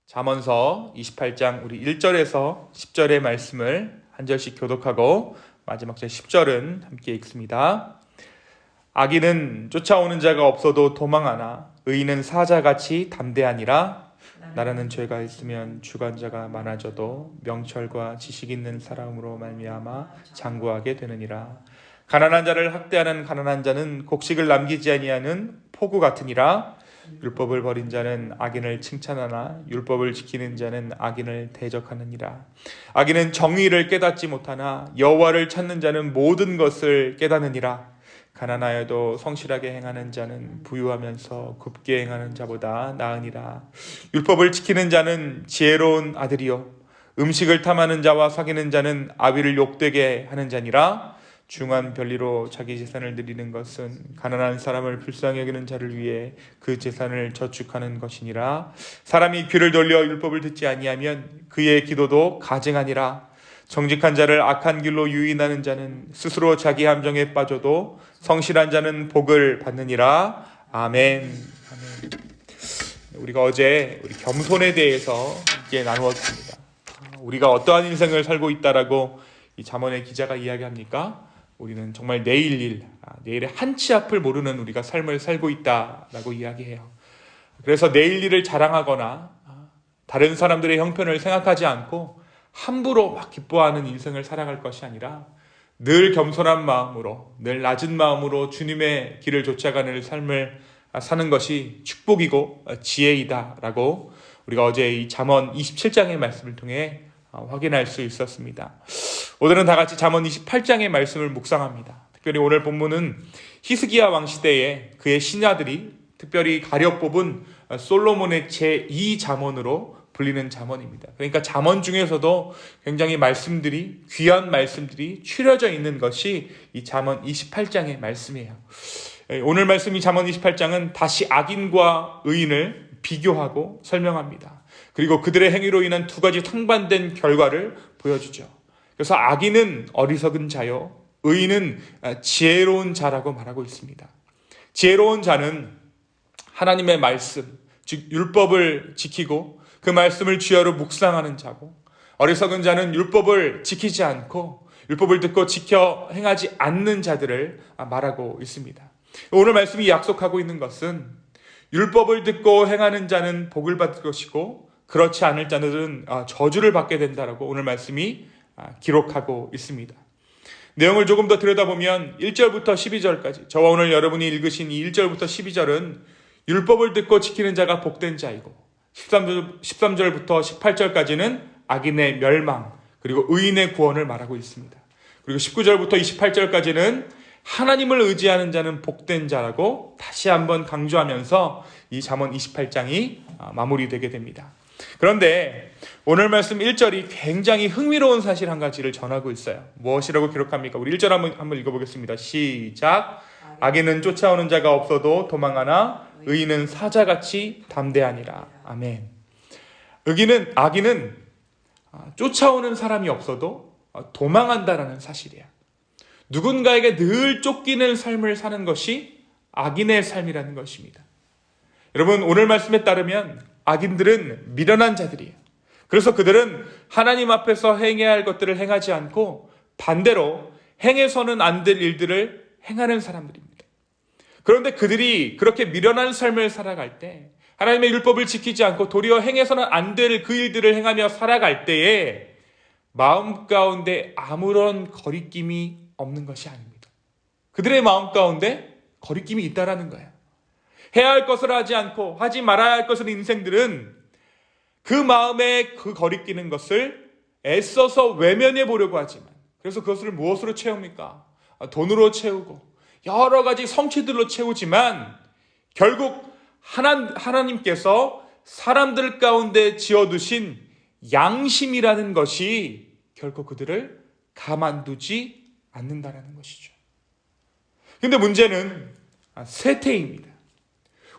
잠언서 28장 우리 1절에서 10절의 말씀을 한 절씩 교독하고 마지막 절 10절은 함께 읽습니다. 악인은 쫓아오는 자가 없어도 도망하나 의인은 사자같이 담대하니라. 나라는 죄가 있으면 주관자가 많아져도 명철과 지식 있는 사람으로 말미암아 장구하게 되느니라. 가난한 자를 학대하는 가난한 자는 곡식을 남기지 아니하는 포구 같으니라. 율법을 버린 자는 악인을 칭찬하나 율법을 지키는 자는 악인을 대적하느니라. 악인은 정의를 깨닫지 못하나 여호와를 찾는 자는 모든 것을 깨닫느니라. 가난하여도 성실하게 행하는 자는 부유하면서 굽게 행하는 자보다 나으니라. 율법을 지키는 자는 지혜로운 아들이요 음식을 탐하는 자와 사귀는 자는 아비를 욕되게 하는 자니라. 중한 별리로 자기 재산을 늘리는 것은 가난한 사람을 불쌍히 여기는 자를 위해 그 재산을 저축하는 것이니라. 사람이 귀를 돌려 율법을 듣지 아니하면 그의 기도도 가증하니라. 정직한 자를 악한 길로 유인하는 자는 스스로 자기 함정에 빠져도 성실한 자는 복을 받느니라. 아멘. 아멘. 우리가 어제 우리 겸손에 대해서 함께 나누었습니다. 우리가 어떠한 인생을 살고 있다라고 이 잠언의 기자가 이야기합니까? 우리는 정말 내일의 한 치 앞을 모르는 우리가 삶을 살고 있다라고 이야기해요. 그래서 내일 일을 자랑하거나 다른 사람들의 형편을 생각하지 않고 함부로 막 기뻐하는 인생을 살아갈 것이 아니라 늘 겸손한 마음으로, 늘 낮은 마음으로 주님의 길을 쫓아가는 삶을 사는 것이 축복이고 지혜이다라고 우리가 어제 이 잠언 27장의 말씀을 통해 확인할 수 있었습니다. 오늘은 다 같이 잠언 28장의 말씀을 묵상합니다. 특별히 오늘 본문은 히스기야 왕 시대에 그의 신하들이 특별히 가려 뽑은 솔로몬의 제2 잠언으로 불리는 잠언입니다. 그러니까 잠언 중에서도 굉장히 귀한 말씀들이 추려져 있는 것이 이 잠언 28장의 말씀이에요. 오늘 말씀 이 잠언 28장은 다시 악인과 의인을 비교하고 설명합니다. 그리고 그들의 행위로 인한 두 가지 상반된 결과를 보여주죠. 그래서 악인은 어리석은 자요, 의인은 지혜로운 자라고 말하고 있습니다. 지혜로운 자는 하나님의 말씀, 즉 율법을 지키고 그 말씀을 주야로 묵상하는 자고, 어리석은 자는 율법을 지키지 않고 율법을 듣고 지켜 행하지 않는 자들을 말하고 있습니다. 오늘 말씀이 약속하고 있는 것은 율법을 듣고 행하는 자는 복을 받을 것이고 그렇지 않을 자들은 저주를 받게 된다라고 오늘 말씀이 기록하고 있습니다. 내용을 조금 더 들여다보면 1절부터 12절까지, 저와 오늘 여러분이 읽으신 이 1절부터 12절은 율법을 듣고 지키는 자가 복된 자이고 13절부터 18절까지는 악인의 멸망 그리고 의인의 구원을 말하고 있습니다. 그리고 19절부터 28절까지는 하나님을 의지하는 자는 복된 자라고 다시 한번 강조하면서 이 잠언 28장이 마무리되게 됩니다. 그런데 오늘 말씀 1절이 굉장히 흥미로운 사실 한 가지를 전하고 있어요. 무엇이라고 기록합니까? 우리 1절 한번 읽어보겠습니다. 시작. 악인은 쫓아오는 자가 없어도 도망하나 의인은 사자같이 담대하니라. 아멘. 악인은 쫓아오는 사람이 없어도 도망한다라는 사실이에요. 누군가에게 늘 쫓기는 삶을 사는 것이 악인의 삶이라는 것입니다. 여러분, 오늘 말씀에 따르면 악인들은 미련한 자들이에요. 그래서 그들은 하나님 앞에서 행해야 할 것들을 행하지 않고 반대로 행해서는 안 될 일들을 행하는 사람들입니다. 그런데 그들이 그렇게 미련한 삶을 살아갈 때, 하나님의 율법을 지키지 않고 도리어 행해서는 안 될 그 일들을 행하며 살아갈 때에 마음 가운데 아무런 거리낌이 없는 것이 아닙니다. 그들의 마음 가운데 거리낌이 있다라는 거예요. 해야 할 것을 하지 않고 하지 말아야 할 것을 인생들은 그 마음에 그 거리끼는 것을 애써서 외면해 보려고 하지만, 그래서 그것을 무엇으로 채웁니까? 돈으로 채우고 여러 가지 성취들로 채우지만 결국 하나님께서 사람들 가운데 지어두신 양심이라는 것이 결코 그들을 가만두지 않는다라는 것이죠. 그런데 문제는 쇠퇴입니다.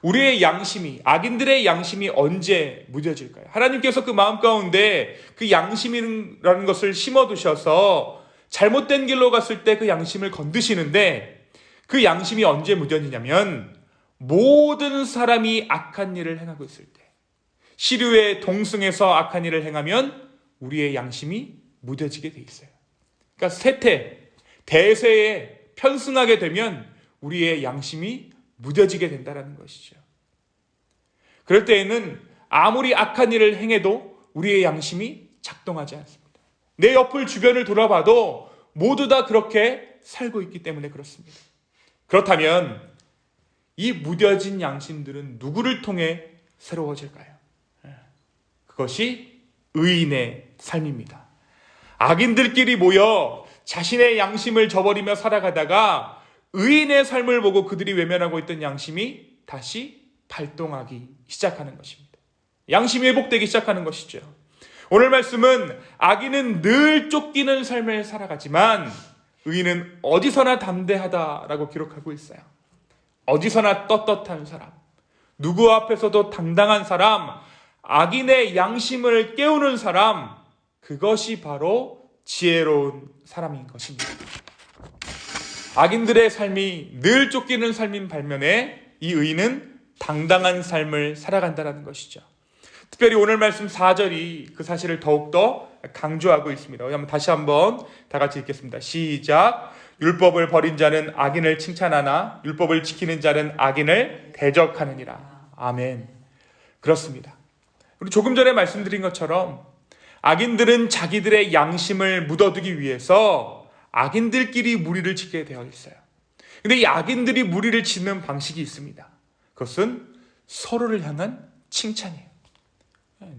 우리의 양심이, 악인들의 양심이 언제 무뎌질까요? 하나님께서 그 마음 가운데 그 양심이라는 것을 심어두셔서 잘못된 길로 갔을 때 그 양심을 건드시는데, 그 양심이 언제 무뎌지냐면 모든 사람이 악한 일을 행하고 있을 때, 시류의 동승에서 악한 일을 행하면 우리의 양심이 무뎌지게 돼 있어요. 그러니까 대세에 편승하게 되면 우리의 양심이 무뎌지게 된다는 것이죠. 그럴 때에는 아무리 악한 일을 행해도 우리의 양심이 작동하지 않습니다. 내 옆을 주변을 돌아봐도 모두 다 그렇게 살고 있기 때문에 그렇습니다. 그렇다면 이 무뎌진 양심들은 누구를 통해 새로워질까요? 그것이 의인의 삶입니다. 악인들끼리 모여 자신의 양심을 저버리며 살아가다가 의인의 삶을 보고 그들이 외면하고 있던 양심이 다시 발동하기 시작하는 것입니다. 양심이 회복되기 시작하는 것이죠. 오늘 말씀은 악인은 늘 쫓기는 삶을 살아가지만 의인은 어디서나 담대하다라고 기록하고 있어요. 어디서나 떳떳한 사람, 누구 앞에서도 당당한 사람, 악인의 양심을 깨우는 사람, 그것이 바로 지혜로운 사람인 것입니다. 악인들의 삶이 늘 쫓기는 삶인 반면에 이 의인은 당당한 삶을 살아간다는 것이죠. 특별히 오늘 말씀 4절이 그 사실을 더욱더 강조하고 있습니다. 한번 다시 한번 다 같이 읽겠습니다. 시작. 율법을 버린 자는 악인을 칭찬하나 율법을 지키는 자는 악인을 대적하느니라. 아멘. 그렇습니다. 우리 조금 전에 말씀드린 것처럼 악인들은 자기들의 양심을 묻어두기 위해서 악인들끼리 무리를 짓게 되어 있어요. 근데 이 악인들이 무리를 짓는 방식이 있습니다. 그것은 서로를 향한 칭찬이에요.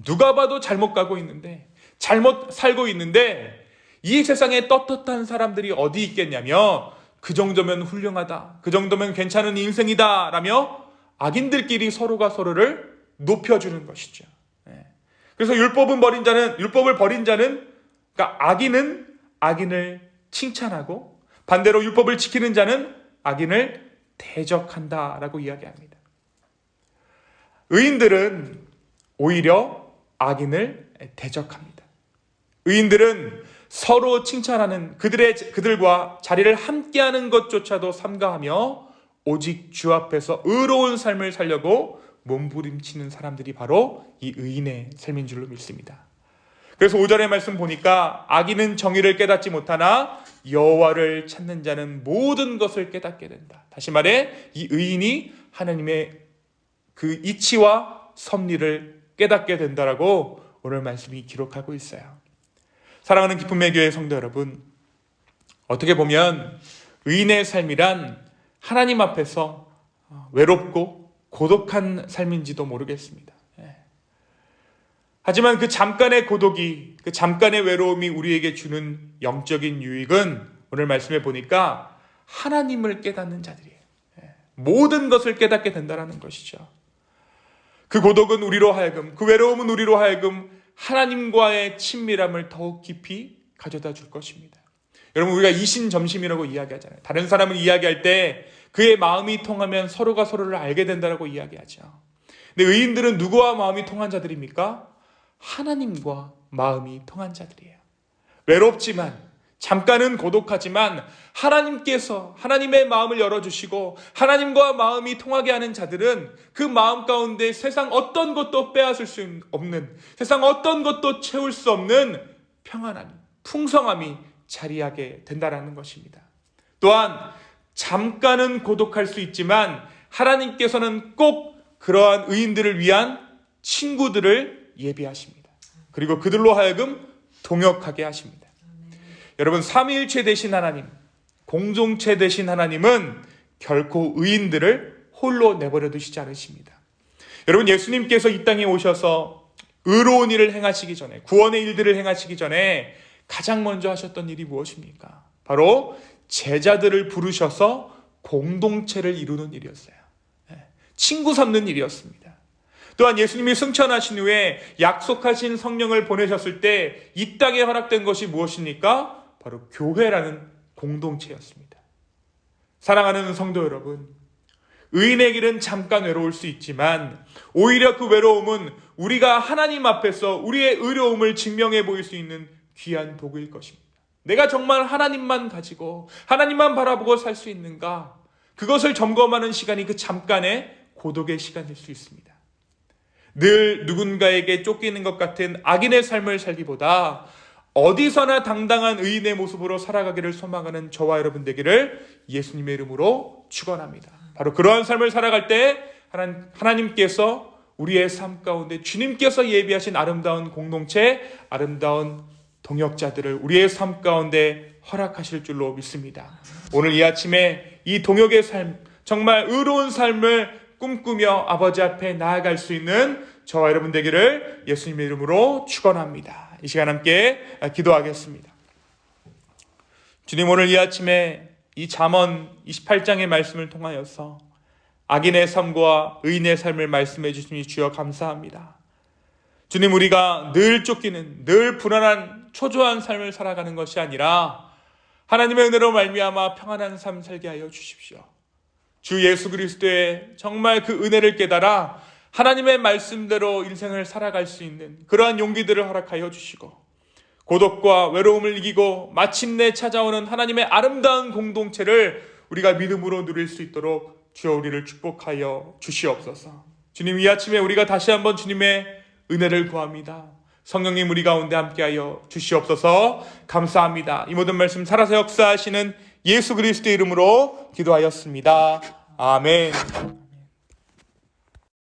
누가 봐도 잘못 가고 있는데, 잘못 살고 있는데 이 세상에 떳떳한 사람들이 어디 있겠냐며 그 정도면 훌륭하다, 그 정도면 괜찮은 인생이다 라며 악인들끼리 서로가 서로를 높여주는 것이죠. 그래서 율법을 버린 자는 그러니까 악인은 악인을 칭찬하고 반대로 율법을 지키는 자는 악인을 대적한다라고 이야기합니다. 의인들은 오히려 악인을 대적합니다. 의인들은 서로 칭찬하는 그들과 자리를 함께하는 것조차도 삼가하며 오직 주 앞에서 의로운 삶을 살려고 몸부림치는 사람들이 바로 이 의인의 삶인 줄로 믿습니다. 그래서 5절의 말씀 보니까 악인은 정의를 깨닫지 못하나 여호와를 찾는 자는 모든 것을 깨닫게 된다. 다시 말해 이 의인이 하나님의 그 이치와 섭리를 깨닫게 된다라고 오늘 말씀이 기록하고 있어요. 사랑하는 기쁨의 교회 성도 여러분, 어떻게 보면 의인의 삶이란 하나님 앞에서 외롭고 고독한 삶인지도 모르겠습니다. 하지만 그 잠깐의 고독이, 그 잠깐의 외로움이 우리에게 주는 영적인 유익은 오늘 말씀에 보니까 하나님을 깨닫는 자들이에요. 모든 것을 깨닫게 된다는 것이죠. 그 고독은 우리로 하여금, 그 외로움은 우리로 하여금 하나님과의 친밀함을 더욱 깊이 가져다 줄 것입니다. 여러분, 우리가 이신점심이라고 이야기하잖아요. 다른 사람을 이야기할 때 그의 마음이 통하면 서로가 서로를 알게 된다고 이야기하죠. 근데 의인들은 누구와 마음이 통한 자들입니까? 하나님과 마음이 통한 자들이에요. 외롭지만, 잠깐은 고독하지만 하나님께서 하나님의 마음을 열어주시고 하나님과 마음이 통하게 하는 자들은 그 마음 가운데 세상 어떤 것도 빼앗을 수 없는, 세상 어떤 것도 채울 수 없는 평안함, 풍성함이 자리하게 된다는 것입니다. 또한 잠깐은 고독할 수 있지만 하나님께서는 꼭 그러한 의인들을 위한 친구들을 예비하십니다. 그리고 그들로 하여금 동역하게 하십니다. 여러분, 삼위일체 되신 하나님, 공동체 되신 하나님은 결코 의인들을 홀로 내버려 두시지 않으십니다. 여러분, 예수님께서 이 땅에 오셔서 의로운 일을 행하시기 전에, 구원의 일들을 행하시기 전에 가장 먼저 하셨던 일이 무엇입니까? 바로 제자들을 부르셔서 공동체를 이루는 일이었어요. 친구 삼는 일이었습니다. 또한 예수님이 승천하신 후에 약속하신 성령을 보내셨을 때 이 땅에 허락된 것이 무엇입니까? 바로 교회라는 공동체였습니다. 사랑하는 성도 여러분, 의인의 길은 잠깐 외로울 수 있지만 오히려 그 외로움은 우리가 하나님 앞에서 우리의 의로움을 증명해 보일 수 있는 귀한 도구일 것입니다. 내가 정말 하나님만 가지고 하나님만 바라보고 살 수 있는가? 그것을 점검하는 시간이 그 잠깐의 고독의 시간일 수 있습니다. 늘 누군가에게 쫓기는 것 같은 악인의 삶을 살기보다 어디서나 당당한 의인의 모습으로 살아가기를 소망하는 저와 여러분 되기를 예수님의 이름으로 축원합니다. 바로 그러한 삶을 살아갈 때 하나님께서 우리의 삶 가운데 주님께서 예비하신 아름다운 공동체, 아름다운 동역자들을 우리의 삶 가운데 허락하실 줄로 믿습니다. 오늘 이 아침에 이 동역의 삶, 정말 의로운 삶을 꿈꾸며 아버지 앞에 나아갈 수 있는 저와 여러분 되기를 예수님의 이름으로 축원합니다. 이 시간 함께 기도하겠습니다. 주님, 오늘 이 아침에 이 잠언 28장의 말씀을 통하여서 악인의 삶과 의인의 삶을 말씀해 주시니 주여 감사합니다. 주님, 우리가 늘 쫓기는, 늘 불안한 초조한 삶을 살아가는 것이 아니라 하나님의 은혜로 말미암아 평안한 삶 살게 하여 주십시오. 주 예수 그리스도의 정말 그 은혜를 깨달아 하나님의 말씀대로 인생을 살아갈 수 있는 그러한 용기들을 허락하여 주시고, 고독과 외로움을 이기고 마침내 찾아오는 하나님의 아름다운 공동체를 우리가 믿음으로 누릴 수 있도록 주여 우리를 축복하여 주시옵소서. 주님, 이 아침에 우리가 다시 한번 주님의 은혜를 구합니다. 성령님 우리 가운데 함께하여 주시옵소서. 감사합니다. 이 모든 말씀 살아서 역사하시는 예수 그리스도의 이름으로 기도하였습니다. 아멘.